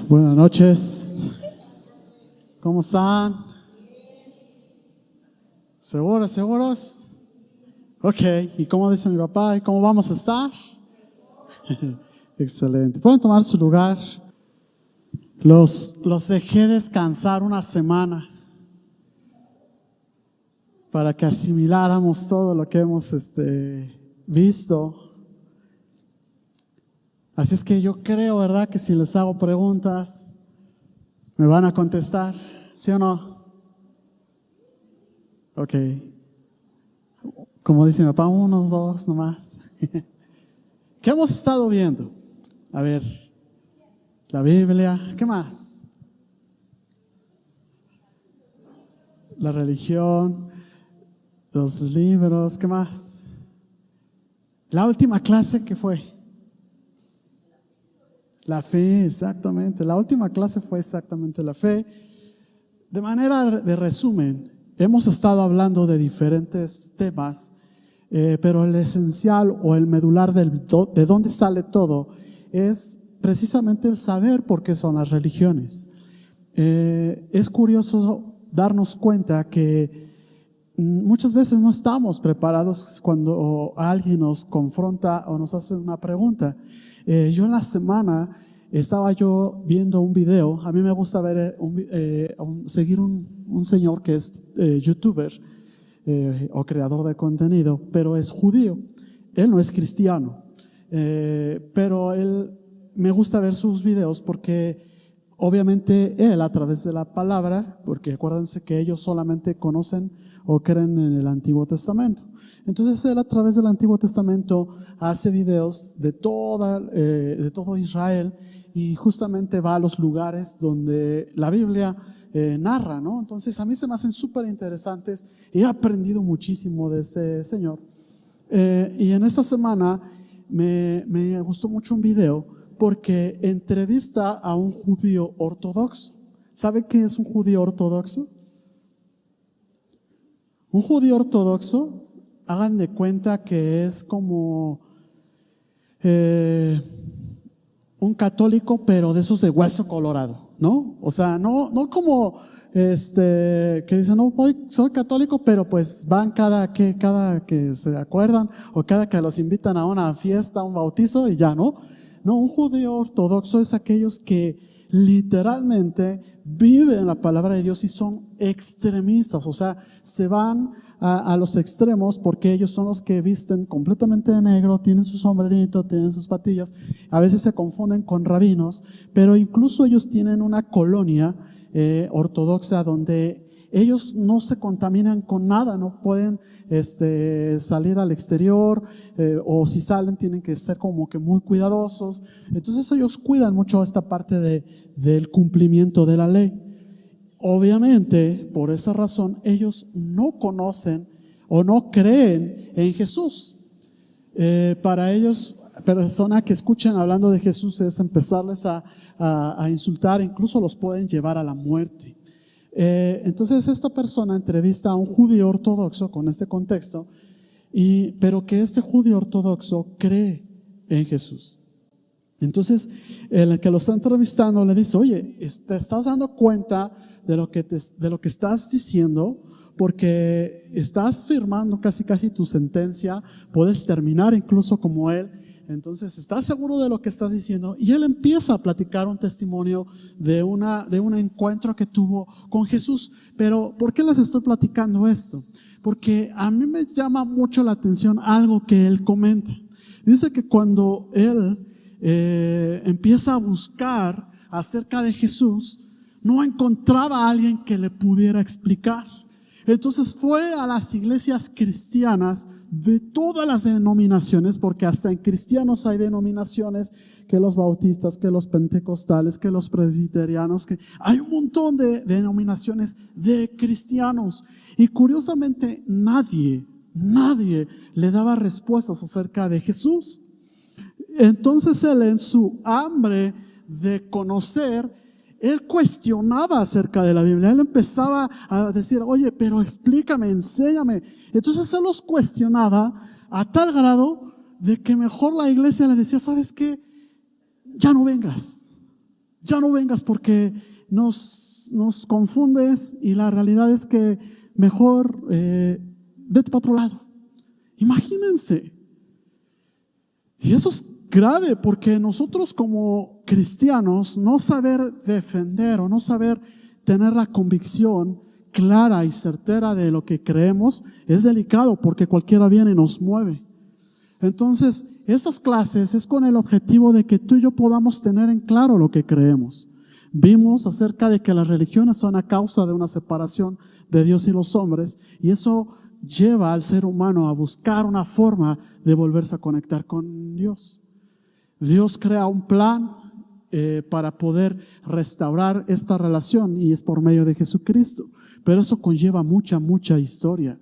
Buenas noches. ¿Cómo están? ¿Seguros, seguros? Ok. ¿Y cómo dice mi papá? ¿Y cómo vamos a estar? Excelente. ¿Pueden tomar su lugar? Los dejé descansar una semana para que asimiláramos todo lo que hemos visto. Así es que yo creo, ¿verdad?, que si les hago preguntas, me van a contestar, ¿sí o no? Ok. Como dice mi papá, 1, 2 nomás. ¿Qué hemos estado viendo? A ver, la Biblia, ¿qué más? La religión, los libros, ¿qué más? La última clase, ¿qué fue? La fe, exactamente. La última clase fue exactamente la fe. De manera de resumen, hemos estado hablando de diferentes temas, pero el esencial o el medular de dónde sale todo es precisamente el saber por qué son las religiones. Es curioso darnos cuenta que muchas veces no estamos preparados cuando alguien nos confronta o nos hace una pregunta. Yo en la semana estaba yo viendo un video. A mí me gusta ver seguir un señor que es youtuber o creador de contenido, pero es judío. Él no es cristiano, pero me gusta ver sus videos porque obviamente él, a través de la palabra, porque acuérdense que ellos solamente conocen o creen en el Antiguo Testamento. Entonces él, a través del Antiguo Testamento, hace videos de todo Israel y justamente va a los lugares donde la Biblia narra, ¿no? Entonces a mí se me hacen súper interesantes. He aprendido muchísimo de ese señor. Y en esta semana me gustó mucho un video porque entrevista a un judío ortodoxo. ¿Sabe qué es un judío ortodoxo? Un judío ortodoxo, hagan de cuenta que es como un católico, pero de esos de hueso colorado, ¿no? O sea, no como que dicen, no, soy católico, pero pues van cada que se acuerdan o cada que los invitan a una fiesta, a un bautizo y ya, ¿no? No, un judío ortodoxo es aquellos que literalmente viven la palabra de Dios y son extremistas, o sea, se van a los extremos porque ellos son los que visten completamente de negro, tienen su sombrerito, tienen sus patillas, a veces se confunden con rabinos, pero incluso ellos tienen una colonia ortodoxa donde ellos no se contaminan con nada, no pueden salir al exterior o si salen tienen que ser como que muy cuidadosos. Entonces ellos cuidan mucho esta parte del cumplimiento de la ley. Obviamente, por esa razón, ellos no conocen o no creen en Jesús. Para ellos, personas que escuchen hablando de Jesús es empezarles a insultar, incluso los pueden llevar a la muerte. Entonces esta persona entrevista a un judío ortodoxo con este contexto, pero que este judío ortodoxo cree en Jesús. Entonces el que lo está entrevistando le dice, oye, ¿te estás dando cuenta de lo que estás diciendo? Porque estás firmando casi tu sentencia, puedes terminar incluso como él. Entonces, ¿estás seguro de lo que estás diciendo? Y él empieza a platicar un testimonio de un encuentro que tuvo con Jesús. Pero, ¿por qué les estoy platicando esto? Porque a mí me llama mucho la atención algo que él comenta. Dice que cuando él empieza a buscar acerca de Jesús, no encontraba a alguien que le pudiera explicar. Entonces fue a las iglesias cristianas de todas las denominaciones, porque hasta en cristianos hay denominaciones, que los bautistas, que los pentecostales, que los presbiterianos, que hay un montón de denominaciones de cristianos. Y curiosamente nadie le daba respuestas acerca de Jesús. Entonces él, en su hambre de conocer, él cuestionaba acerca de la Biblia. Él empezaba a decir, oye, pero explícame, enséñame. Entonces él los cuestionaba a tal grado de que mejor la iglesia le decía, ¿sabes qué? Ya no vengas, ya no vengas porque nos confundes y la realidad es que mejor vete para otro lado. Imagínense. Y eso es grave porque nosotros como cristianos no saber defender o no saber tener la convicción clara y certera de lo que creemos es delicado porque cualquiera viene y nos mueve. Entonces, estas clases es con el objetivo de que tú y yo podamos tener en claro lo que creemos. Vimos acerca de que las religiones son a causa de una separación de Dios y los hombres y eso lleva al ser humano a buscar una forma de volverse a conectar con Dios. Dios crea un plan para poder restaurar esta relación y es por medio de Jesucristo. Pero eso conlleva mucha historia.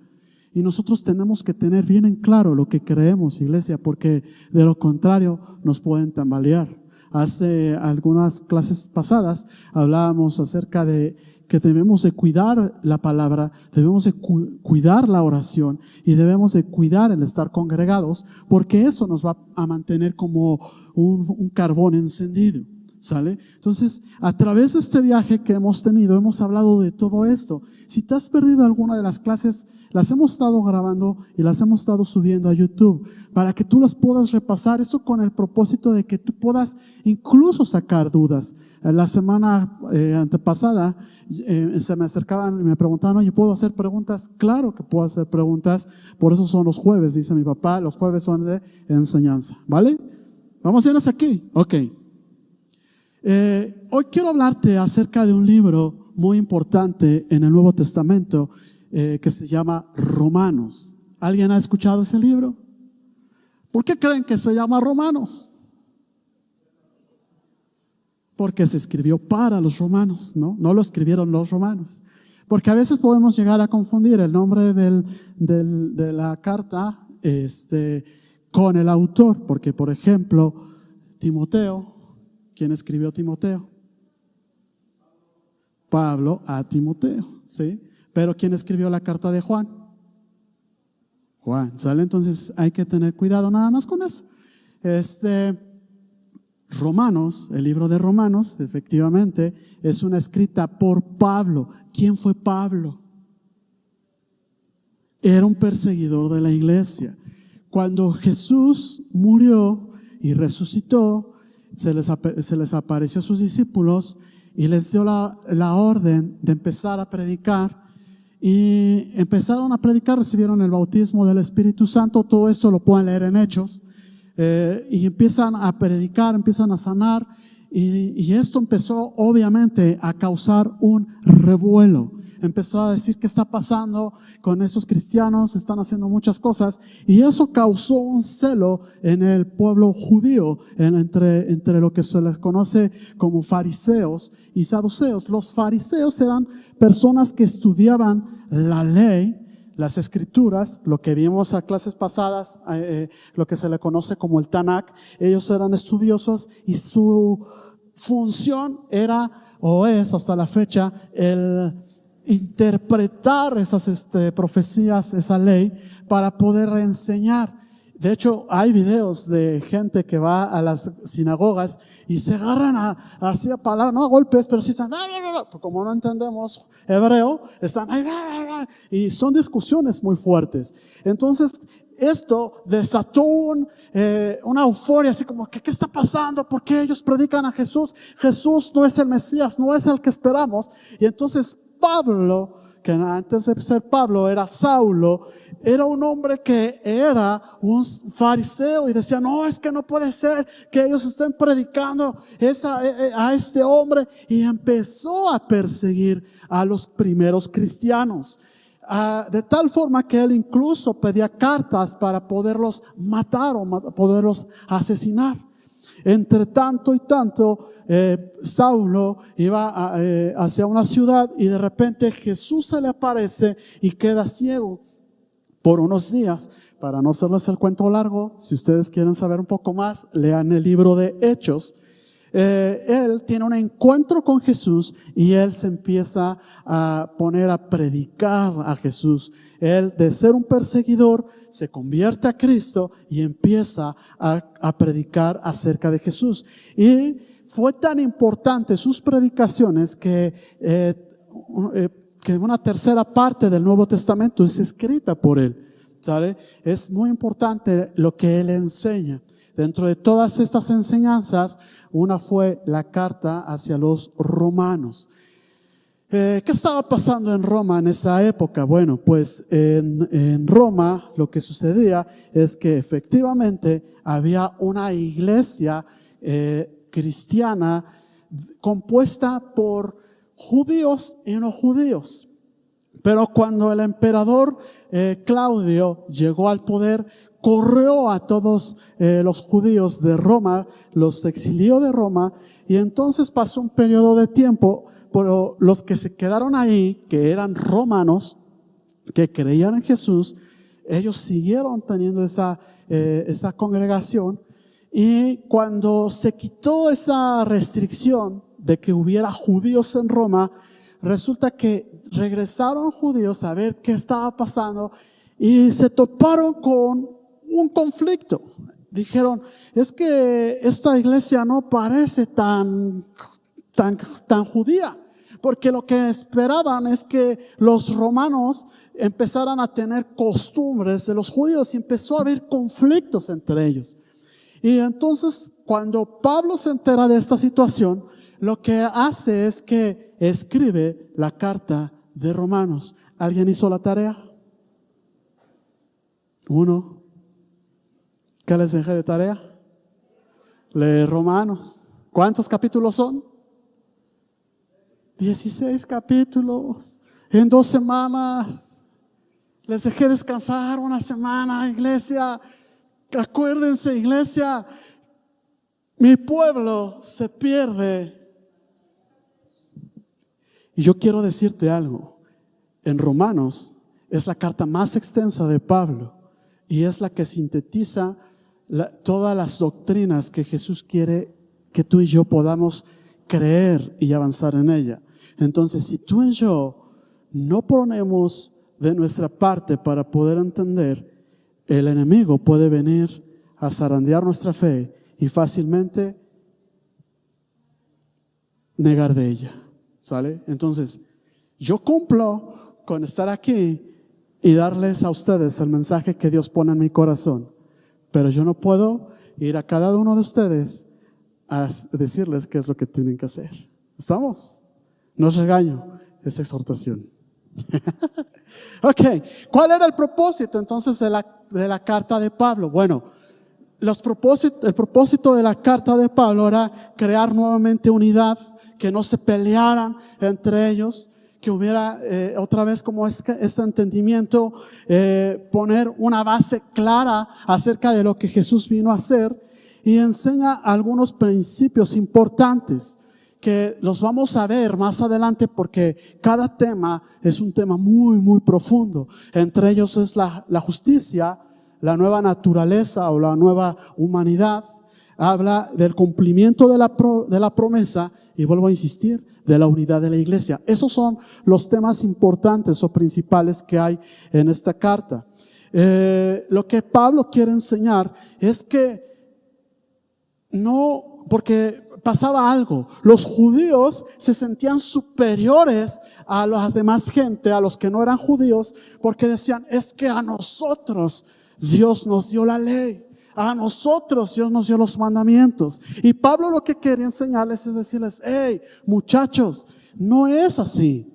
Y nosotros tenemos que tener bien en claro lo que creemos, iglesia, porque de lo contrario nos pueden tambalear. Hace algunas clases pasadas hablábamos acerca de que debemos de cuidar la palabra, debemos de cuidar la oración y debemos de cuidar el estar congregados, porque eso nos va a mantener como un carbón encendido. ¿Sale? Entonces, a través de este viaje que hemos tenido, hemos hablado de todo esto. Si te has perdido alguna de las clases, las hemos estado grabando y las hemos estado subiendo a YouTube para que tú las puedas repasar. Esto con el propósito de que tú puedas incluso sacar dudas. La semana antepasada se me acercaban y me preguntaban, oye, ¿puedo hacer preguntas? Claro que puedo hacer preguntas. Por eso son los jueves, dice mi papá. Los jueves son de enseñanza. ¿Vale? ¿Vamos a ir hasta aquí? Ok. Hoy quiero hablarte acerca de un libro muy importante en el Nuevo Testamento que se llama Romanos. ¿Alguien ha escuchado ese libro? ¿Por qué creen que se llama Romanos? Porque se escribió para los romanos, ¿no? No lo escribieron los romanos. Porque a veces podemos llegar a confundir el nombre de la carta con el autor. Porque, por ejemplo, Timoteo, ¿quién escribió Timoteo? Pablo a Timoteo, ¿sí? Pero ¿quién escribió la carta de Juan? Juan, ¿sale? Entonces hay que tener cuidado nada más con eso. Romanos, el libro de Romanos, efectivamente, es una escrita por Pablo. ¿Quién fue Pablo? Era un perseguidor de la iglesia. Cuando Jesús murió y resucitó, se les apareció a sus discípulos y les dio la orden de empezar a predicar. Y empezaron a predicar, recibieron el bautismo del Espíritu Santo. Todo esto lo pueden leer en Hechos. Y empiezan a predicar, empiezan a sanar. Y esto empezó obviamente a causar un revuelo. Empezó a decir qué está pasando con estos cristianos, están haciendo muchas cosas. Y eso causó un celo en el pueblo judío, entre lo que se les conoce como fariseos y saduceos. Los fariseos eran personas que estudiaban la ley, las escrituras, lo que vimos a clases pasadas, lo que se le conoce como el Tanakh. Ellos eran estudiosos y su función era o es hasta la fecha el interpretar esas profecías, esa ley, para poder enseñar. De hecho, hay videos de gente que va a las sinagogas y se agarran hacia palabras, no a golpes, pero sí están, como no entendemos hebreo, están y son discusiones muy fuertes. Entonces, esto desató una euforia, así como que ¿qué está pasando? ¿Por qué ellos predican a Jesús? Jesús no es el Mesías, no es el que esperamos. Y entonces Pablo, que antes de ser Pablo era Saulo, era un hombre que era un fariseo y decía, no, es que no puede ser que ellos estén predicando a este hombre, y empezó a perseguir a los primeros cristianos. De tal forma que él incluso pedía cartas para poderlos matar o poderlos asesinar. Entre tanto y tanto, Saulo iba hacia una ciudad y de repente Jesús se le aparece y queda ciego por unos días. Para no hacerles el cuento largo, si ustedes quieren saber un poco más, lean el libro de Hechos. Él tiene un encuentro con Jesús y él se empieza a poner a predicar a Jesús. Él, de ser un perseguidor, se convierte a Cristo y empieza a predicar acerca de Jesús. Y fue tan importante sus predicaciones que una tercera parte del Nuevo Testamento es escrita por él, ¿sabe? Es muy importante lo que él enseña. Dentro de todas estas enseñanzas, una fue la carta hacia los romanos. ¿Qué estaba pasando en Roma en esa época? Bueno, pues en Roma lo que sucedía es que efectivamente había una iglesia cristiana compuesta por judíos y no judíos. Pero cuando el emperador Claudio llegó al poder, corrió a todos los judíos de Roma, los exilió de Roma, y entonces pasó un periodo de tiempo. Pero los que se quedaron ahí, que eran romanos, que creían en Jesús, ellos siguieron teniendo esa congregación. Y cuando se quitó esa restricción de que hubiera judíos en Roma, resulta que regresaron judíos a ver qué estaba pasando y se toparon con un conflicto. Dijeron, es que esta iglesia no parece tan judía. Porque lo que esperaban es que los romanos empezaran a tener costumbres de los judíos y empezó a haber conflictos entre ellos. Y entonces cuando Pablo se entera de esta situación, lo que hace es que escribe la carta de Romanos. ¿Alguien hizo la tarea? ¿Uno? ¿Qué les dejé de tarea? Leer Romanos. ¿Cuántos capítulos son? 16 capítulos en 2 semanas. Les dejé descansar una semana, iglesia. Acuérdense, iglesia, mi pueblo se pierde. Y yo quiero decirte algo. En Romanos es la carta más extensa de Pablo y es la que sintetiza todas las doctrinas que Jesús quiere que tú y yo podamos creer y avanzar en ella. Entonces, si tú y yo no ponemos de nuestra parte para poder entender, el enemigo puede venir a zarandear nuestra fe y fácilmente negar de ella. ¿Sale? Entonces, yo cumplo con estar aquí y darles a ustedes el mensaje que Dios pone en mi corazón, pero yo no puedo ir a cada uno de ustedes a decirles qué es lo que tienen que hacer. ¿Estamos? No es regaño, es exhortación. Ok, ¿cuál era el propósito entonces de la carta de Pablo? Bueno, el propósito de la carta de Pablo era crear nuevamente unidad, que no se pelearan entre ellos, que hubiera otra vez como este entendimiento, poner una base clara acerca de lo que Jesús vino a hacer, y enseña algunos principios importantes que los vamos a ver más adelante porque cada tema es un tema muy, muy profundo. Entre ellos es la justicia, la nueva naturaleza o la nueva humanidad. Habla del cumplimiento de la promesa y vuelvo a insistir, de la unidad de la iglesia. Esos son los temas importantes o principales que hay en esta carta. Lo que Pablo quiere enseñar es que no, porque pasaba algo, los judíos se sentían superiores a la demás gente, a los que no eran judíos, porque decían, es que a nosotros Dios nos dio la ley, a nosotros Dios nos dio los mandamientos. Y Pablo lo que quería enseñarles es decirles, hey, muchachos, no es así.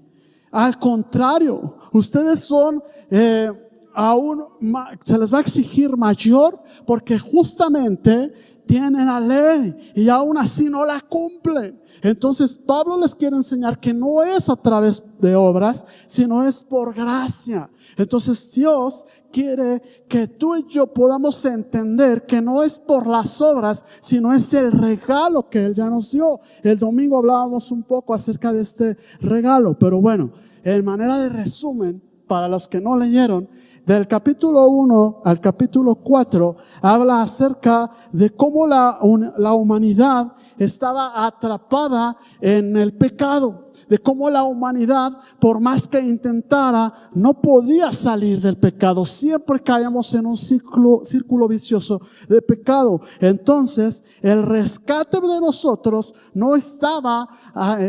Al contrario, ustedes son se les va a exigir mayor porque justamente tienen la ley y aún así no la cumplen. Entonces Pablo les quiere enseñar que no es a través de obras, sino es por gracia. Entonces Dios quiere que tú y yo podamos entender que no es por las obras, sino es el regalo que Él ya nos dio. El domingo hablábamos un poco acerca de este regalo, pero bueno, en manera de resumen, para los que no leyeron, del capítulo 1 al capítulo 4 habla acerca de cómo la humanidad estaba atrapada en el pecado, de cómo la humanidad, por más que intentara, no podía salir del pecado. Siempre caíamos en un círculo vicioso de pecado. Entonces, el rescate de nosotros no estaba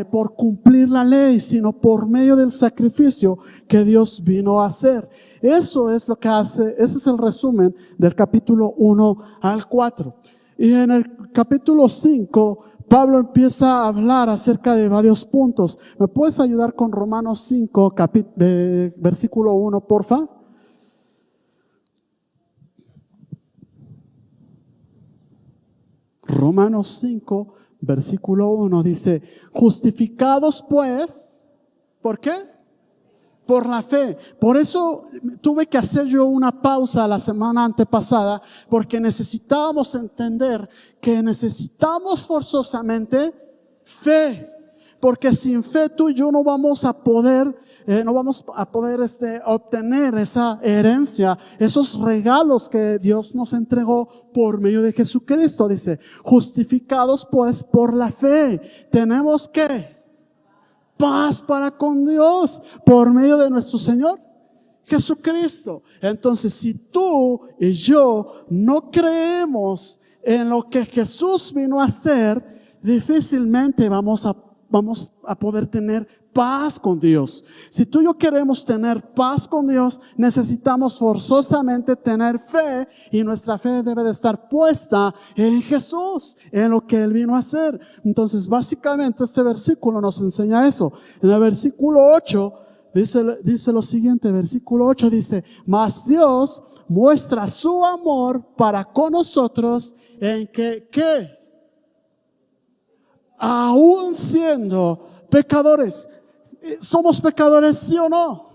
por cumplir la ley, sino por medio del sacrificio que Dios vino a hacer. Eso es lo que hace, ese es el resumen del capítulo 1 al 4. Y en el capítulo 5, Pablo empieza a hablar acerca de varios puntos. ¿Me puedes ayudar con Romanos 5, versículo 1, porfa? Romanos 5, versículo 1 dice: justificados pues, ¿por qué? Por la fe. Por eso tuve que hacer yo una pausa la semana antepasada, porque necesitábamos entender que necesitamos forzosamente fe, porque sin fe tú y yo no vamos a poder obtener esa herencia, esos regalos que Dios nos entregó por medio de Jesucristo. Dice: justificados pues por la fe, tenemos que paz para con Dios por medio de nuestro Señor Jesucristo. Entonces, si tú y yo no creemos en lo que Jesús vino a hacer, difícilmente vamos a poder tener paz con Dios. Si tú y yo queremos tener paz con Dios, necesitamos forzosamente tener fe, y nuestra fe debe de estar puesta en Jesús, en lo que Él vino a hacer. Entonces, básicamente este versículo nos enseña eso. En el versículo 8 dice lo siguiente. Versículo 8 dice: mas Dios muestra su amor para con nosotros en que, ¿qué? Aún siendo pecadores. ¿Somos pecadores, sí o no?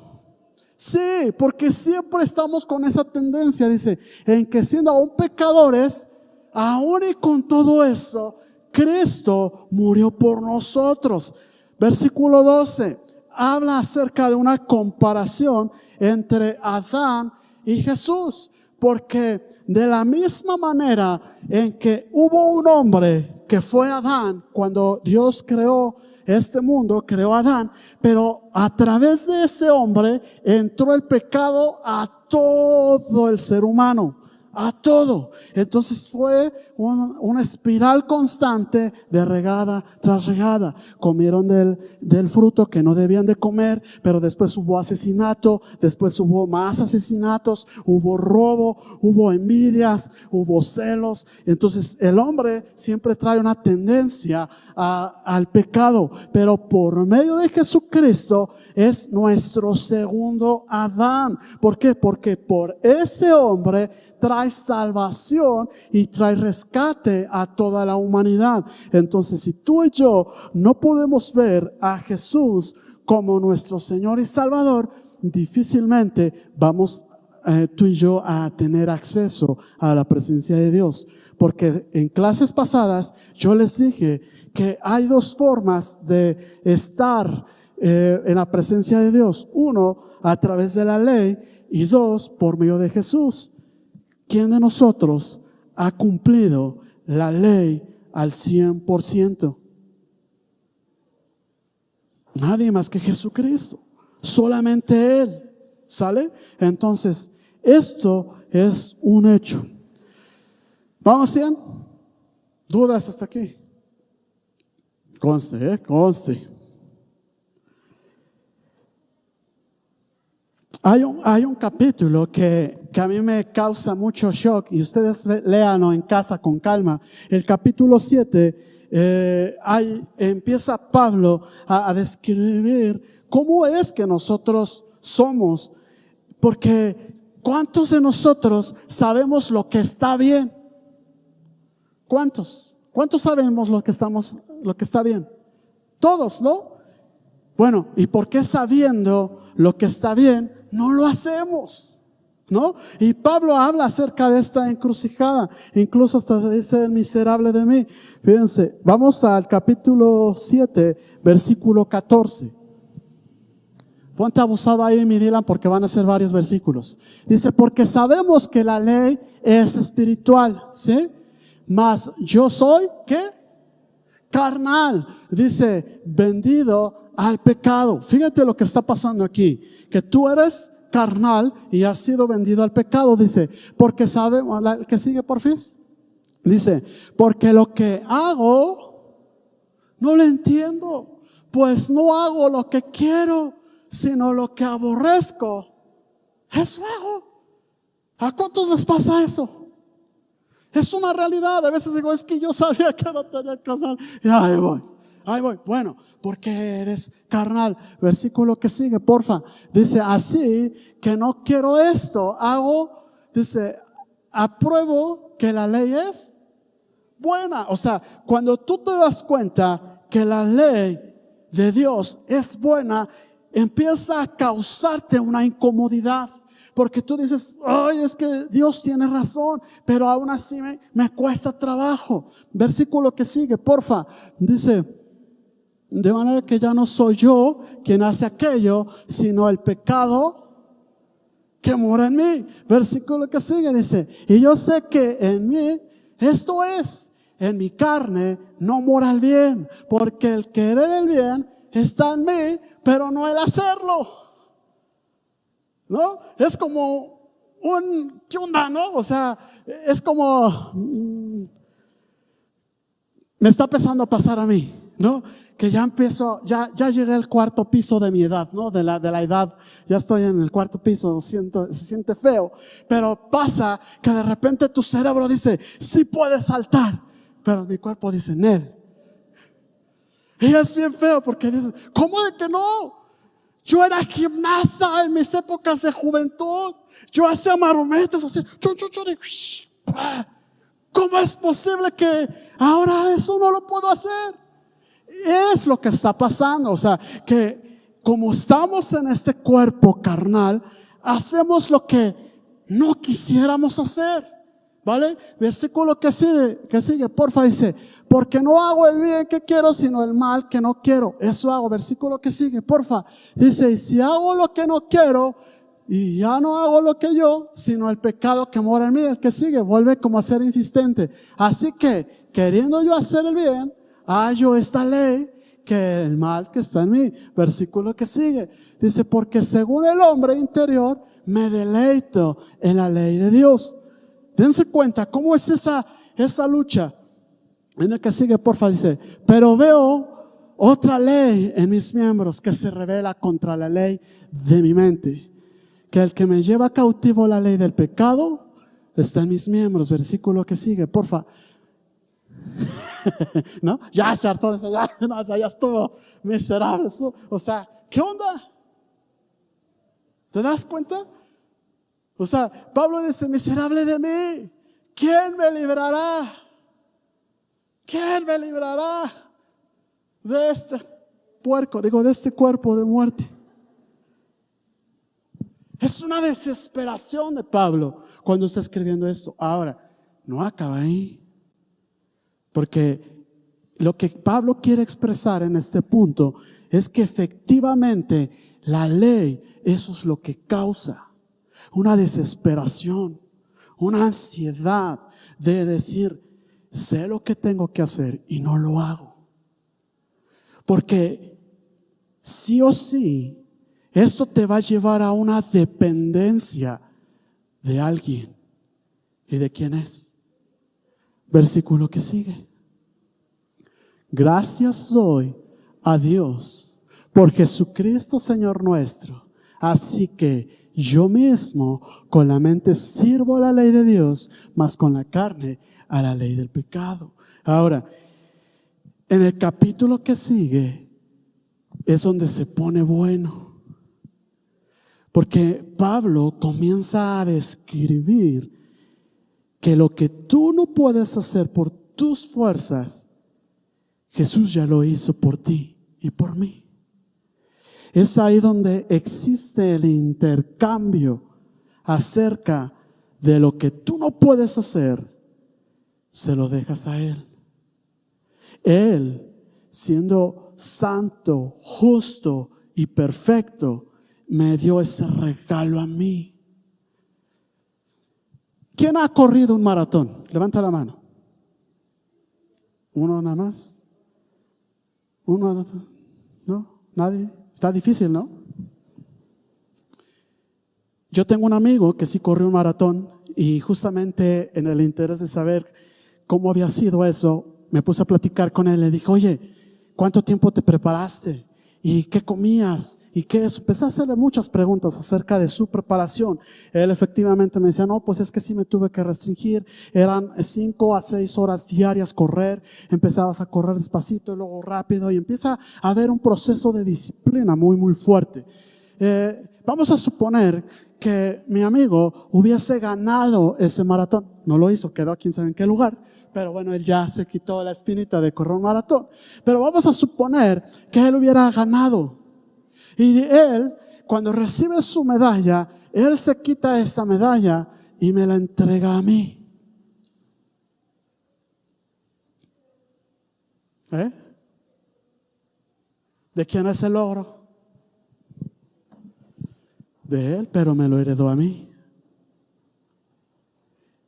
Sí, porque siempre estamos con esa tendencia, dice, en que siendo aún pecadores, aún y con todo eso, Cristo murió por nosotros. Versículo 12 habla acerca de una comparación entre Adán y Jesús, porque de la misma manera en que hubo un hombre que fue Adán, cuando Dios creó este mundo, creó a Adán, pero a través de ese hombre entró el pecado a todo el ser humano, a todo. Entonces fue una espiral constante de regada tras regada. Comieron del fruto que no debían de comer, pero después hubo asesinato, después hubo más asesinatos, hubo robo, hubo envidias, hubo celos. Entonces el hombre siempre trae una tendencia al pecado, pero por medio de Jesucristo es nuestro segundo Adán. ¿Por qué? Porque por ese hombre trae salvación y trae rescate a toda la humanidad. Entonces, si tú y yo no podemos ver a Jesús como nuestro Señor y Salvador, difícilmente vamos tú y yo a tener acceso a la presencia de Dios. Porque en clases pasadas yo les dije que hay dos formas de estar en la presencia de Dios. Uno, a través de la ley, y dos, por medio de Jesús. ¿Quién de nosotros ha cumplido la ley al 100%? Nadie más que Jesucristo. Solamente Él. ¿Sale? Entonces, esto es un hecho. ¿Vamos bien? ¿Dudas hasta aquí? Conste, conste. Hay un capítulo que a mí me causa mucho shock, y ustedes léanlo en casa con calma. El capítulo 7, empieza Pablo a describir cómo es que nosotros somos, porque ¿cuántos de nosotros sabemos lo que está bien? ¿Cuántos sabemos lo que está bien? Todos, ¿no? Bueno, ¿y por qué sabiendo lo que está bien no lo hacemos? ¿No? Y Pablo habla acerca de esta encrucijada, incluso hasta dice: el miserable de mí. Fíjense, vamos al capítulo 7, versículo 14. Ponte abusado ahí, mi Dylan, porque van a ser varios versículos. Dice: porque sabemos que la ley es espiritual, ¿sí? Mas yo soy, ¿qué? carnal, dice, vendido al pecado. Fíjate lo que está pasando aquí, que tú eres carnal y has sido vendido al pecado, dice, porque sabe, el que sigue por fin, dice, porque lo que hago, no lo entiendo, pues no hago lo que quiero, sino lo que aborrezco, eso hago. ¿A cuántos les pasa eso? Es una realidad. A veces digo, es que yo sabía que no tenía que hacer, y ahí voy. Bueno, porque eres carnal. Versículo que sigue, porfa. Dice, así que no quiero esto, hago, dice, apruebo que la ley es buena. O sea, cuando tú te das cuenta que la ley de Dios es buena, empieza a causarte una incomodidad. Porque tú dices, ay, es que Dios tiene razón, pero aún así me cuesta trabajo. Versículo que sigue, porfa. Dice, de manera que ya no soy yo quien hace aquello, sino el pecado que mora en mí. Versículo que sigue, dice, y yo sé que en mí, esto es, en mi carne no mora el bien, porque el querer el bien está en mí, pero no el hacerlo. ¿No? Es como ¿qué onda, no? O sea, es como, me está empezando a pasar a mí, ¿no? Que ya empiezo, ya llegué al cuarto piso de mi edad, ¿no? De la edad, ya estoy en el cuarto piso, se siente feo, pero pasa que de repente tu cerebro dice, sí puedes saltar, pero mi cuerpo dice, Nel. Y es bien feo porque dices, ¿cómo de que no? Yo era gimnasta en mis épocas de juventud. Yo hacía marometas así. ¿Cómo es posible que ahora eso no lo puedo hacer? Es lo que está pasando. O sea, que como estamos en este cuerpo carnal, hacemos lo que no quisiéramos hacer. ¿Vale? Versículo que sigue, porfa, dice, porque no hago el bien que quiero, sino el mal que no quiero. Eso hago. Versículo que sigue, porfa. Dice, y si hago lo que no quiero, y ya no hago lo que yo, sino el pecado que mora en mí. El que sigue, vuelve como a ser insistente. Así que, queriendo yo hacer el bien, hallo esta ley, que el mal que está en mí. Versículo que sigue, dice, porque según el hombre interior, me deleito en la ley de Dios. Dense cuenta cómo es esa lucha. En el que sigue, porfa, dice, pero veo otra ley en mis miembros que se revela contra la ley de mi mente, que el que me lleva cautivo la ley del pecado está en mis miembros. Versículo que sigue, porfa. ¿No? Ya se hartó de eso, ya estuvo miserable. O sea, ¿qué onda? ¿Te das cuenta? O sea, Pablo dice, miserable de mí, ¿quién me librará? ¿Quién me librará de este de este cuerpo de muerte? Es una desesperación de Pablo cuando está escribiendo esto. Ahora, no acaba ahí, porque lo que Pablo quiere expresar en este punto es que efectivamente la ley, eso es lo que causa una desesperación, una ansiedad de decir, sé lo que tengo que hacer y no lo hago. Porque sí o sí, esto te va a llevar a una dependencia de alguien. ¿Y de quién es? Versículo que sigue. Gracias doy a Dios por Jesucristo Señor nuestro. Así que yo mismo con la mente sirvo a la ley de Dios, mas con la carne a la ley del pecado. Ahora, en el capítulo que sigue es donde se pone bueno, porque Pablo comienza a describir que lo que tú no puedes hacer por tus fuerzas, Jesús ya lo hizo por ti y por mí. Es ahí donde existe el intercambio acerca de lo que tú no puedes hacer, se lo dejas a Él. Él, siendo santo, justo y perfecto, me dio ese regalo a mí. ¿Quién ha corrido un maratón? Levanta la mano. Uno nada más. Un maratón. No, nadie. Está difícil, ¿no? Yo tengo un amigo que sí corrió un maratón y justamente en el interés de saber cómo había sido eso, me puse a platicar con él. Le dije, oye, ¿cuánto tiempo te preparaste? ¿Y qué comías? ¿Y qué eso? Empecé a hacerle muchas preguntas acerca de su preparación. Él efectivamente me decía, no, pues es que sí me tuve que restringir. Eran 5 a 6 horas diarias correr. Empezabas a correr despacito y luego rápido y empieza a haber un proceso de disciplina muy, muy fuerte. Vamos a suponer que mi amigo hubiese ganado ese maratón. No lo hizo, quedó a quién sabe en qué lugar. Pero bueno, él ya se quitó la espinita de correr un maratón. Pero vamos a suponer que él hubiera ganado. Y él, cuando recibe su medalla, él se quita esa medalla y me la entrega a mí. ¿De quién es el logro? De él, pero me lo heredó a mí.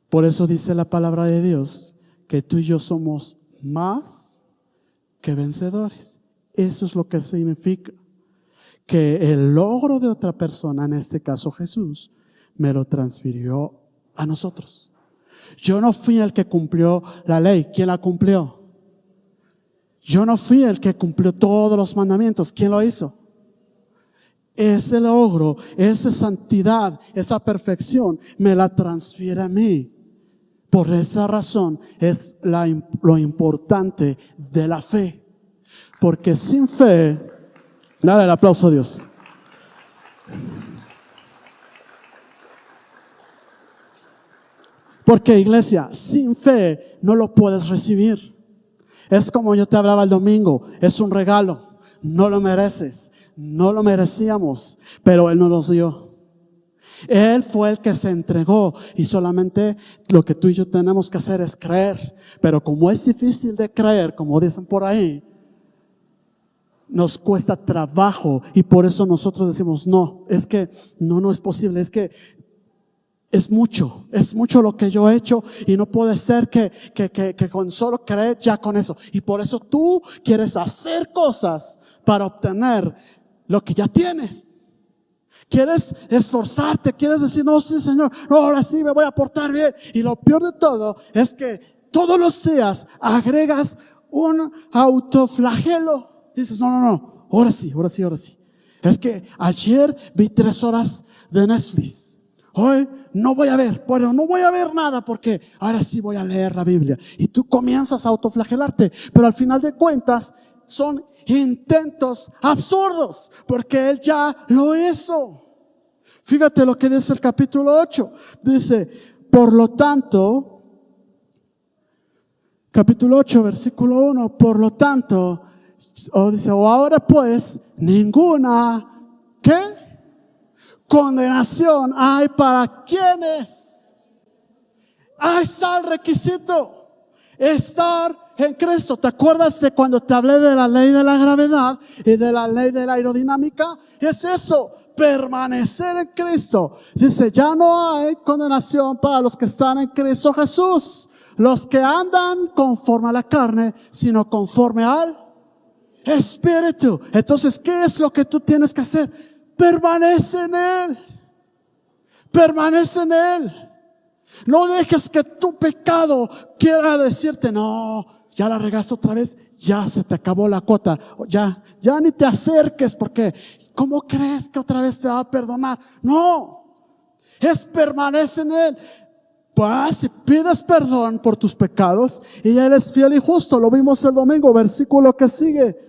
Por eso dice la palabra de Dios que tú y yo somos más que vencedores. Eso es lo que significa que el logro de otra persona, en este caso Jesús, me lo transfirió a nosotros. Yo no fui el que cumplió la ley. ¿Quién la cumplió? Yo no fui el que cumplió todos los mandamientos. ¿Quién lo hizo? Ese logro, esa santidad, esa perfección me la transfiere a mí. Por esa razón es lo importante de la fe. Porque sin fe, dale el aplauso a Dios. Porque iglesia, sin fe no lo puedes recibir. Es como yo te hablaba el domingo, es un regalo, no lo mereces, no lo merecíamos, pero Él nos lo dio. Él fue el que se entregó y solamente lo que tú y yo tenemos que hacer es creer. Pero como es difícil de creer, como dicen por ahí, nos cuesta trabajo y por eso nosotros decimos no, es que no es posible, es que es mucho lo que yo he hecho y no puede ser que con solo creer ya con eso. Y por eso tú quieres hacer cosas para obtener lo que ya tienes. Quieres esforzarte, quieres decir, no, sí, Señor, no, ahora sí me voy a portar bien. Y lo peor de todo es que todos los días agregas un autoflagelo. Dices, no, ahora sí. Es que ayer vi 3 horas de Netflix. Hoy no voy a ver, bueno, no voy a ver nada porque ahora sí voy a leer la Biblia. Y tú comienzas a autoflagelarte, pero al final de cuentas son intentos absurdos, porque Él ya lo hizo. Fíjate lo que dice el capítulo 8. Dice, por lo tanto, capítulo 8, versículo 1, por lo tanto, dice, o ahora pues, ninguna, ¿qué? Condenación hay para quienes. Ahí está el requisito, estar en Cristo. ¿Te acuerdas de cuando te hablé de la ley de la gravedad y de la ley de la aerodinámica? Es eso, permanecer en Cristo. Dice, ya no hay condenación para los que están en Cristo Jesús, los que andan conforme a la carne, sino conforme al Espíritu. Entonces, ¿qué es lo que tú tienes que hacer? Permanece en Él. Permanece en Él. No dejes que tu pecado quiera decirte, no, ya la regaste otra vez, ya se te acabó la cuota, ya ni te acerques porque ¿cómo crees que otra vez te va a perdonar? No, es permanece en Él. Pues si pides perdón por tus pecados y Él es fiel y justo, lo vimos el domingo, versículo que sigue.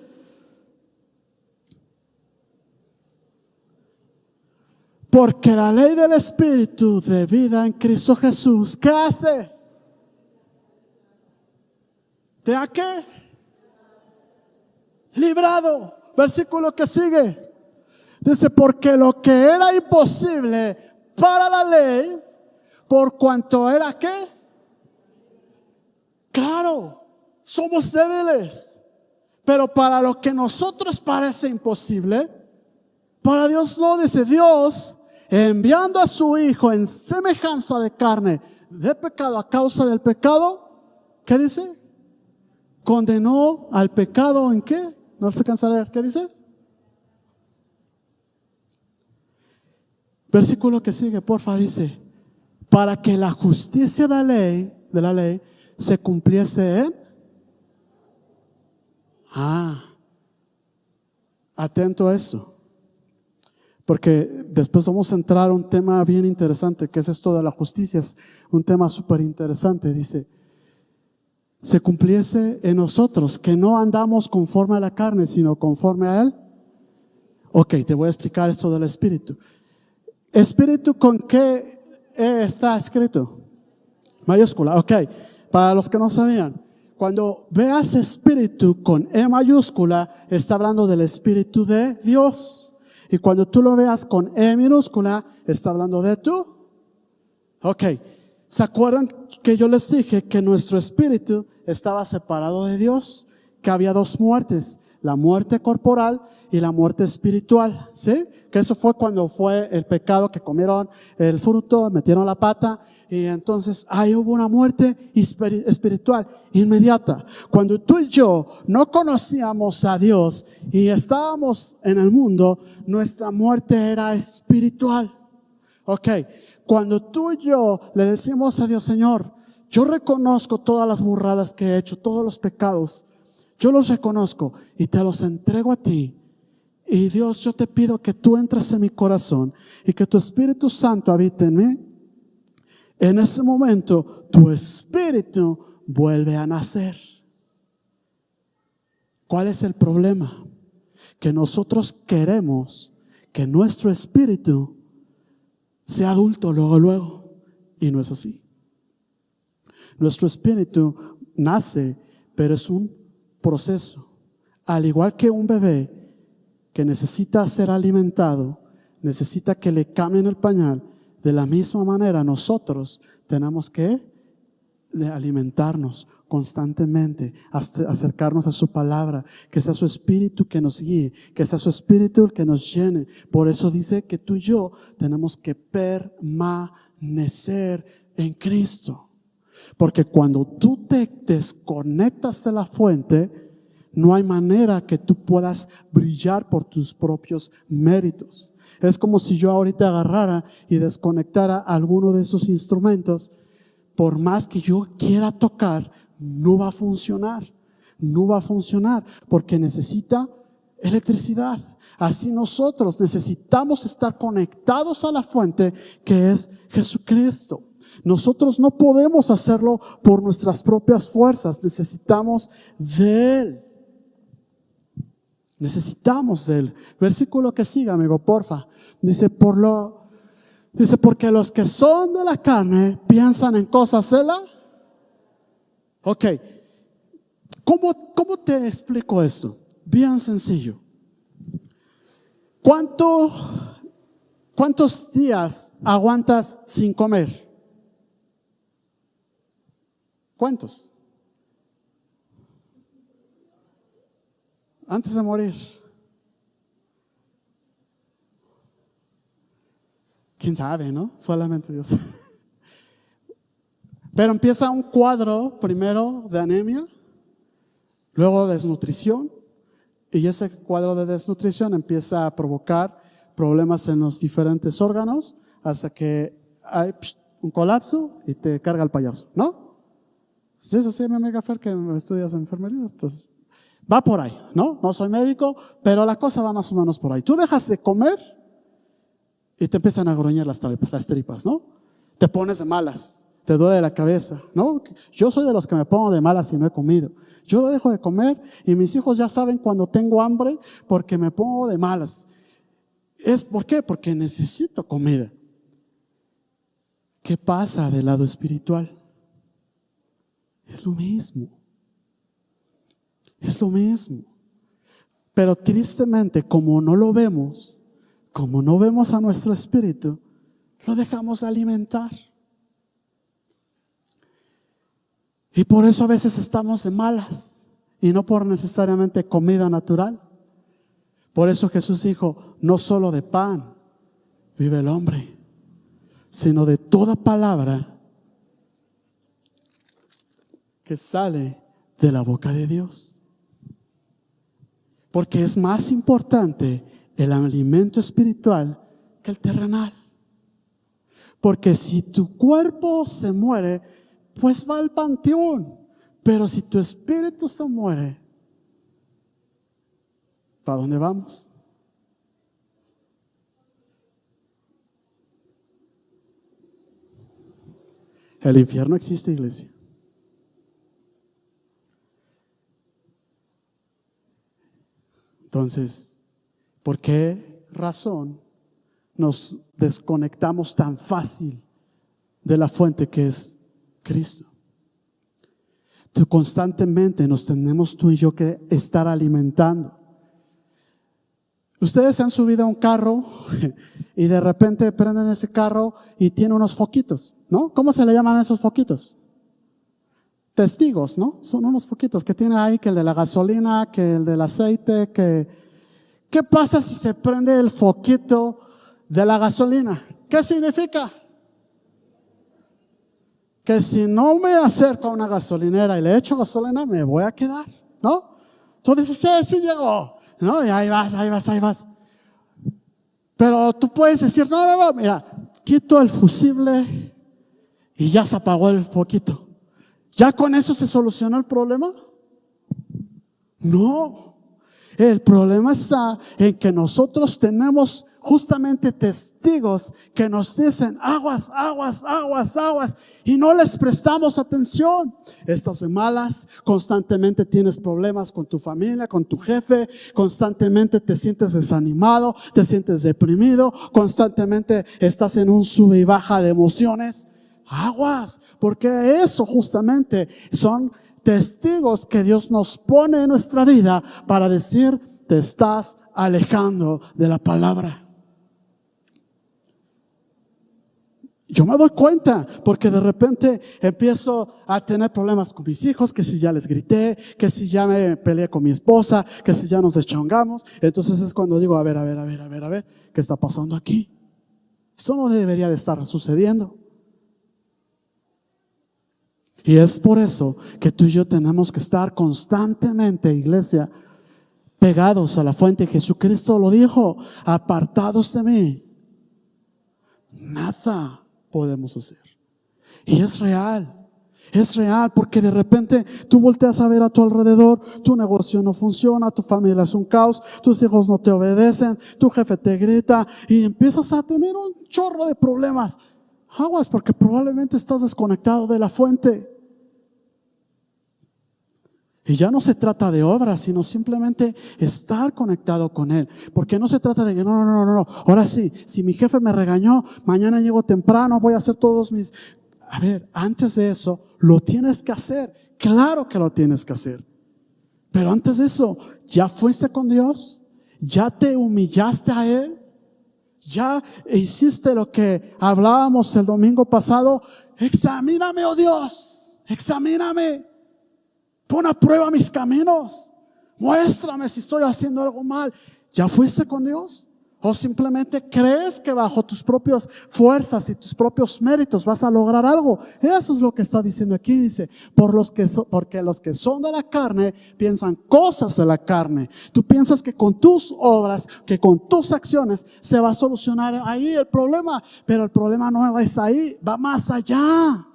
Porque la ley del Espíritu de vida en Cristo Jesús, ¿qué hace? ¿Te ha qué? Librado. Versículo que sigue. Dice, porque lo que era imposible para la ley, por cuanto era ¿qué? Claro, somos débiles. Pero para lo que a nosotros parece imposible, para Dios no. Dice, Dios, enviando a su Hijo en semejanza de carne de pecado a causa del pecado, ¿qué dice? Condenó al pecado ¿en qué? No se cansa de leer. ¿Qué dice? Versículo que sigue, porfa, dice, para que la justicia de la ley se cumpliese en... Atento a eso. Porque después vamos a entrar a un tema bien interesante, que es esto de la justicia. Es un tema súper interesante. Dice, se cumpliese en nosotros, que no andamos conforme a la carne, sino conforme a Él. Ok, te voy a explicar esto del Espíritu. ¿Espíritu con qué está escrito? Mayúscula, ok. Para los que no sabían, cuando veas Espíritu con E mayúscula, está hablando del Espíritu de Dios. Y cuando tú lo veas con E minúscula, está hablando de tú. Ok, ¿se acuerdan que yo les dije que nuestro espíritu estaba separado de Dios? Que había dos muertes, la muerte corporal y la muerte espiritual, ¿sí? Que eso fue cuando fue el pecado, que comieron el fruto, metieron la pata, y entonces ahí hubo una muerte espiritual inmediata. Cuando tú y yo no conocíamos a Dios y estábamos en el mundo, nuestra muerte era espiritual. Ok, cuando tú y yo le decimos a Dios, Señor, yo reconozco todas las burradas que he hecho, todos los pecados, yo los reconozco y te los entrego a ti. Y Dios, yo te pido que tú entres en mi corazón y que tu Espíritu Santo habite en mí. En ese momento, tu espíritu vuelve a nacer. ¿Cuál es el problema? Que nosotros queremos que nuestro espíritu sea adulto luego, y no es así. Nuestro espíritu nace, pero es un proceso. Al igual que un bebé que necesita ser alimentado, necesita que le cambien el pañal, de la misma manera nosotros tenemos que alimentarnos constantemente, acercarnos a su palabra, que sea su espíritu que nos guíe, que sea su espíritu el que nos llene. Por eso dice que tú y yo tenemos que permanecer en Cristo. Porque cuando tú te desconectas de la fuente, no hay manera que tú puedas brillar por tus propios méritos. Es como si yo ahorita agarrara y desconectara alguno de esos instrumentos. Por más que yo quiera tocar, no va a funcionar. No va a funcionar porque necesita electricidad. Así nosotros necesitamos estar conectados a la fuente que es Jesucristo. Nosotros no podemos hacerlo por nuestras propias fuerzas. Necesitamos de Él. Necesitamos de Él. Versículo que sigue, amigo, porfa. Dice, porque los que son de la carne piensan en cosas de la... Ok. ¿Cómo te explico esto? Bien sencillo. ¿Cuántos días aguantas sin comer? ¿Cuántos? Antes de morir. ¿Quién sabe, no? Solamente Dios. Pero empieza un cuadro primero de anemia, luego desnutrición, y ese cuadro de desnutrición empieza a provocar problemas en los diferentes órganos hasta que hay un colapso y te carga el payaso, ¿no? Si es así, mi amiga Fer, que estudias enfermería, entonces va por ahí, ¿no? No soy médico, pero la cosa va más o menos por ahí. Tú dejas de comer y te empiezan a gruñir las tripas, ¿no? Te pones de malas, te duele la cabeza, ¿no? Yo soy de los que me pongo de malas si no he comido. Yo dejo de comer y mis hijos ya saben cuando tengo hambre porque me pongo de malas. ¿Por qué? Porque necesito comida. ¿Qué pasa del lado espiritual? Es lo mismo. Es lo mismo. Pero tristemente, como no lo vemos, como no vemos a nuestro espíritu, lo dejamos alimentar. Y por eso a veces estamos de malas y no por necesariamente comida natural. Por eso Jesús dijo, no solo de pan vive el hombre, sino de toda palabra que sale de la boca de Dios. Porque es más importante el alimento espiritual que el terrenal. Porque si tu cuerpo se muere, pues va al panteón. Pero si tu espíritu se muere, ¿para dónde vamos? El infierno existe, iglesia. Entonces, ¿por qué razón nos desconectamos tan fácil de la fuente que es Cristo? Constantemente nos tenemos tú y yo que estar alimentando. Ustedes se han subido a un carro y de repente prenden ese carro y tiene unos foquitos, ¿no? ¿Cómo se le llaman esos foquitos? Testigos, ¿no? Son unos foquitos que tiene ahí, que el de la gasolina, que el del aceite, ¿qué pasa si se prende el foquito de la gasolina? ¿Qué significa? Que si no me acerco a una gasolinera y le echo gasolina, me voy a quedar, ¿no? Tú dices, sí llegó, ¿no? Y ahí vas. Pero tú puedes decir, no, mira, quito el fusible y ya se apagó el foquito. ¿Ya con eso se solucionó el problema? No. El problema está en que nosotros tenemos justamente testigos que nos dicen aguas, y no les prestamos atención. Estás de malas, constantemente tienes problemas con tu familia, con tu jefe, constantemente te sientes desanimado, te sientes deprimido, constantemente estás en un sube y baja de emociones. Aguas, porque eso justamente son testigos que Dios nos pone en nuestra vida para decir, te estás alejando de la palabra. Yo me doy cuenta porque de repente empiezo a tener problemas con mis hijos, que si ya les grité, que si ya me peleé con mi esposa, que si ya nos deschongamos. Entonces es cuando digo, a ver, ¿qué está pasando aquí? Eso no debería de estar sucediendo. Y es por eso que tú y yo tenemos que estar constantemente, iglesia, pegados a la fuente. Jesucristo lo dijo, apartados de mí, nada podemos hacer. Y es real porque de repente tú volteas a ver a tu alrededor, tu negocio no funciona, tu familia es un caos, tus hijos no te obedecen, tu jefe te grita y empiezas a tener un chorro de problemas. Aguas, porque probablemente estás desconectado de la fuente. Y ya no se trata de obras, sino simplemente estar conectado con Él. Porque no se trata de que no. Ahora sí, si mi jefe me regañó, mañana llego temprano, voy a hacer todos mis... A ver, antes de eso, lo tienes que hacer. Claro que lo tienes que hacer. Pero antes de eso, ¿ya fuiste con Dios? ¿Ya te humillaste a Él? ¿Ya hiciste lo que hablábamos el domingo pasado? Examíname, oh Dios, examíname. Pon a prueba mis caminos. Muéstrame si estoy haciendo algo mal. ¿Ya fuiste con Dios? ¿O simplemente crees que bajo tus propias fuerzas y tus propios méritos vas a lograr algo? Eso es lo que está diciendo aquí. Dice, porque los que son de la carne piensan cosas de la carne. Tú piensas que con tus obras, que con tus acciones se va a solucionar ahí el problema. Pero el problema no es ahí, va más allá.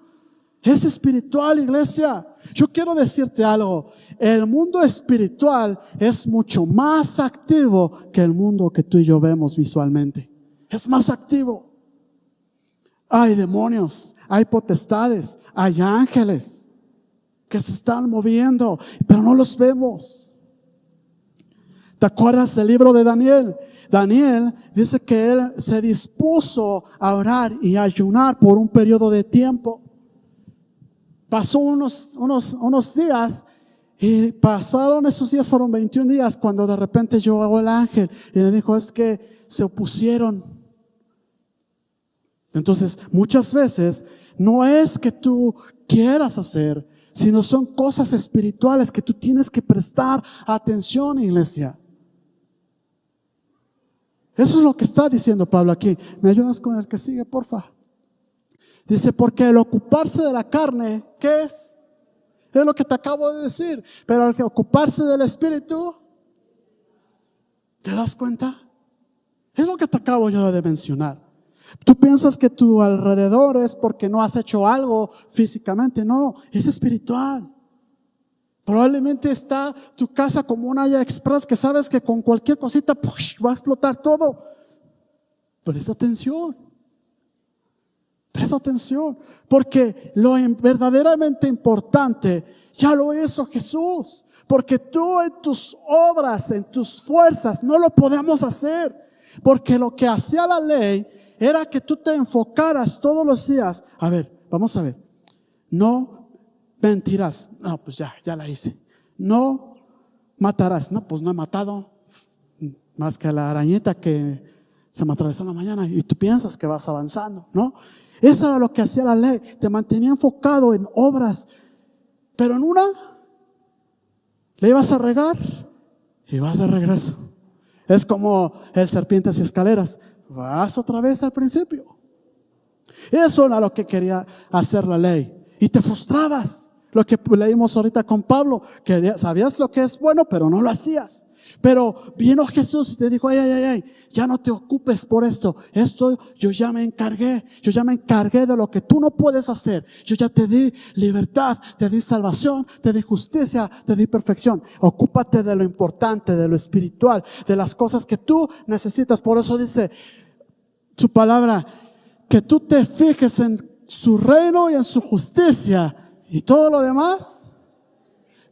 Es espiritual, iglesia. Yo quiero decirte algo, el mundo espiritual es mucho más activo que el mundo que tú y yo vemos visualmente. Es más activo. Hay demonios, hay potestades, hay ángeles que se están moviendo, pero no los vemos. ¿Te acuerdas del libro de Daniel? Daniel dice que él se dispuso a orar y a ayunar por un periodo de tiempo. Pasó unos días y pasaron esos días, fueron 21 días, cuando de repente llegó el ángel y le dijo, es que se opusieron. Entonces, muchas veces no es que tú quieras hacer, sino son cosas espirituales que tú tienes que prestar atención, iglesia. Eso es lo que está diciendo Pablo aquí. ¿Me ayudas con el que sigue, porfa? Dice, porque el ocuparse de la carne, ¿qué es? Es lo que te acabo de decir. Pero el ocuparse del espíritu ¿Te das cuenta? Es lo que te acabo yo de mencionar. Tú piensas que tu alrededor es porque no has hecho algo físicamente. No, es espiritual. Probablemente está tu casa como una olla express que sabes que con cualquier cosita va a explotar todo. Presta atención. Presta atención. Porque lo verdaderamente importante ya lo hizo Jesús. Porque tú en tus obras, en tus fuerzas, no lo podemos hacer. Porque lo que hacía la ley era que tú te enfocaras todos los días. A ver, vamos a ver. No mentirás. No, pues ya la hice. No matarás. No, pues no he matado. Más que a la arañita que se me atravesó en la mañana. Y tú piensas que vas avanzando, ¿no? Eso era lo que hacía la ley. Te mantenía enfocado en obras. Pero en una le ibas a regar y vas de regreso. Es como el serpientes y escaleras. Vas otra vez al principio. Eso era lo que quería hacer la ley. Y te frustrabas. Lo que leímos ahorita con Pablo. Sabías lo que es bueno, pero no lo hacías. Pero vino Jesús y te dijo, ay, ya no te ocupes por esto. Esto yo ya me encargué. Yo ya me encargué de lo que tú no puedes hacer. Yo ya te di libertad, te di salvación, te di justicia, te di perfección. Ocúpate de lo importante, de lo espiritual, de las cosas que tú necesitas. Por eso dice su palabra, que tú te fijes en su reino y en su justicia, y todo lo demás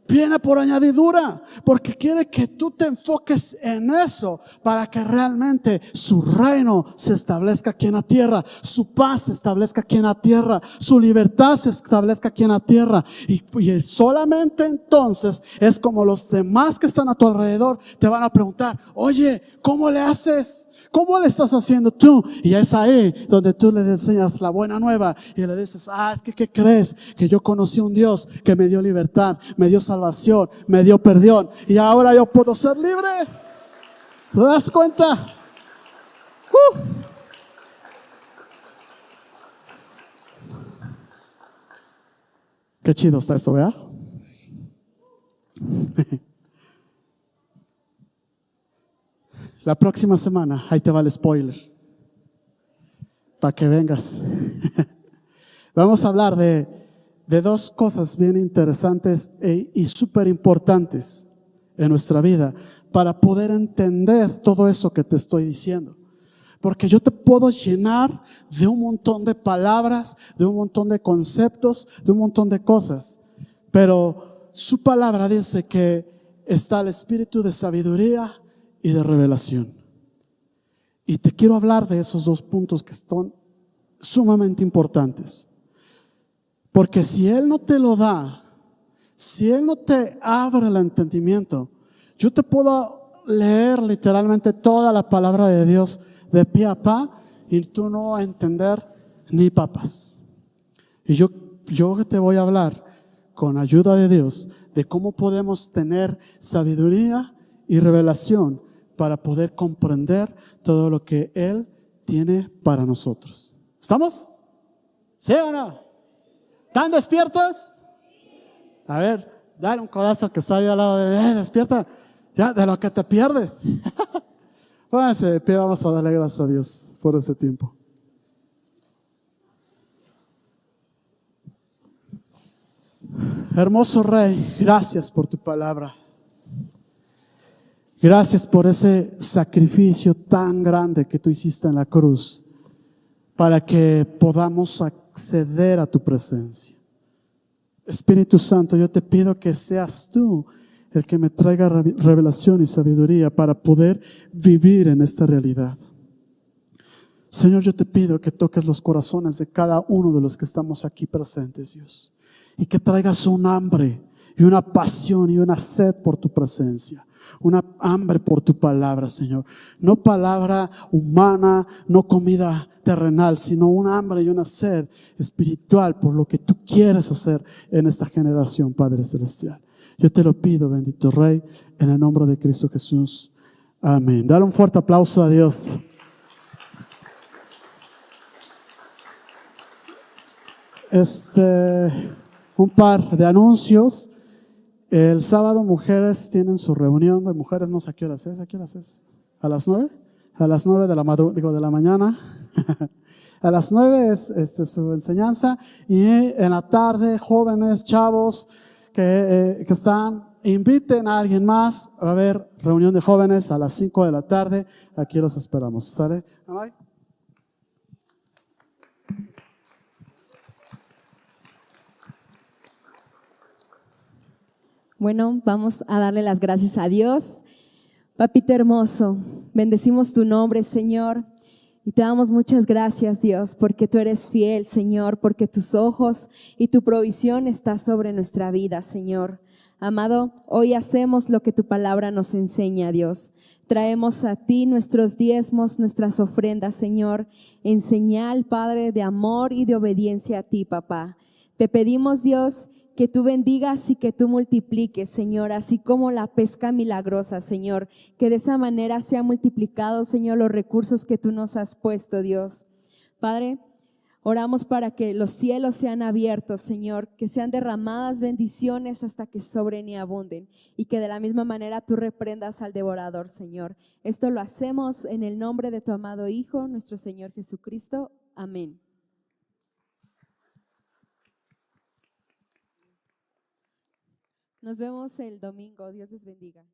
viene por añadidura, porque quiere que tú te enfoques en eso para que realmente su reino se establezca aquí en la tierra, su paz se establezca aquí en la tierra, su libertad se establezca aquí en la tierra. Y solamente entonces es como los demás que están a tu alrededor te van a preguntar, oye, ¿cómo le haces? ¿Cómo le estás haciendo tú? Y es ahí donde tú le enseñas la buena nueva y le dices, es que ¿qué crees? Que yo conocí un Dios que me dio libertad, me dio salvación, me dio perdón y ahora yo puedo ser libre. ¿Te das cuenta? Qué chido está esto, ¿verdad? La próxima semana, ahí te va el spoiler, para que vengas. Vamos a hablar de dos cosas bien interesantes y súper importantes en nuestra vida para poder entender todo eso que te estoy diciendo. Porque yo te puedo llenar de un montón de palabras, de un montón de conceptos, de un montón de cosas. Pero su palabra dice que está el espíritu de sabiduría y de revelación. Y te quiero hablar de esos dos puntos que son sumamente importantes. Porque si Él no te lo da, si Él no te abre el entendimiento, yo te puedo leer literalmente toda la palabra de Dios de pie a pa y tú no vas a entender ni papas. Y yo te voy a hablar con ayuda de Dios de cómo podemos tener sabiduría y revelación para poder comprender todo lo que Él tiene para nosotros. ¿Estamos? ¿Sí o no? ¿Están despiertos? A ver, dale un codazo que está ahí al lado de despierta, ya de lo que te pierdes. Pónganse de pie, vamos a darle gracias a Dios por este tiempo. Hermoso Rey, gracias por tu palabra. Gracias por ese sacrificio tan grande que tú hiciste en la cruz para que podamos acceder a tu presencia. Espíritu Santo, yo te pido que seas tú el que me traiga revelación y sabiduría para poder vivir en esta realidad. Señor, yo te pido que toques los corazones de cada uno de los que estamos aquí presentes, Dios, y que traigas un hambre y una pasión y una sed por tu presencia. Una hambre por tu palabra, Señor. No palabra humana, no comida terrenal, sino una hambre y una sed espiritual por lo que tú quieres hacer en esta generación, Padre Celestial. Yo te lo pido, bendito Rey, en el nombre de Cristo Jesús. Amén. Dale un fuerte aplauso a Dios. Un par de anuncios. El sábado mujeres tienen su reunión de mujeres, no sé a qué horas es, ¿A las 9? A las 9 de de la mañana. A las 9 es su enseñanza y en la tarde, jóvenes, chavos que están, inviten a alguien más. Va a haber reunión de jóvenes a las 5 de la tarde. Aquí los esperamos. ¿Sale? Amay. Bueno, vamos a darle las gracias a Dios. Papito hermoso, bendecimos tu nombre, Señor, y te damos muchas gracias, Dios, porque tú eres fiel, Señor, porque tus ojos y tu provisión está sobre nuestra vida, Señor. Amado, hoy hacemos lo que tu palabra nos enseña, Dios. Traemos a ti nuestros diezmos, nuestras ofrendas, Señor, en señal, Padre, de amor y de obediencia a ti, papá. Te pedimos, Dios, que tú bendigas y que tú multipliques, Señor, así como la pesca milagrosa, Señor, que de esa manera se han multiplicado, Señor, los recursos que tú nos has puesto, Dios. Padre, oramos para que los cielos sean abiertos, Señor, que sean derramadas bendiciones hasta que sobren y abunden, y que de la misma manera tú reprendas al devorador, Señor. Esto lo hacemos en el nombre de tu amado Hijo, nuestro Señor Jesucristo. Amén. Nos vemos el domingo. Dios les bendiga.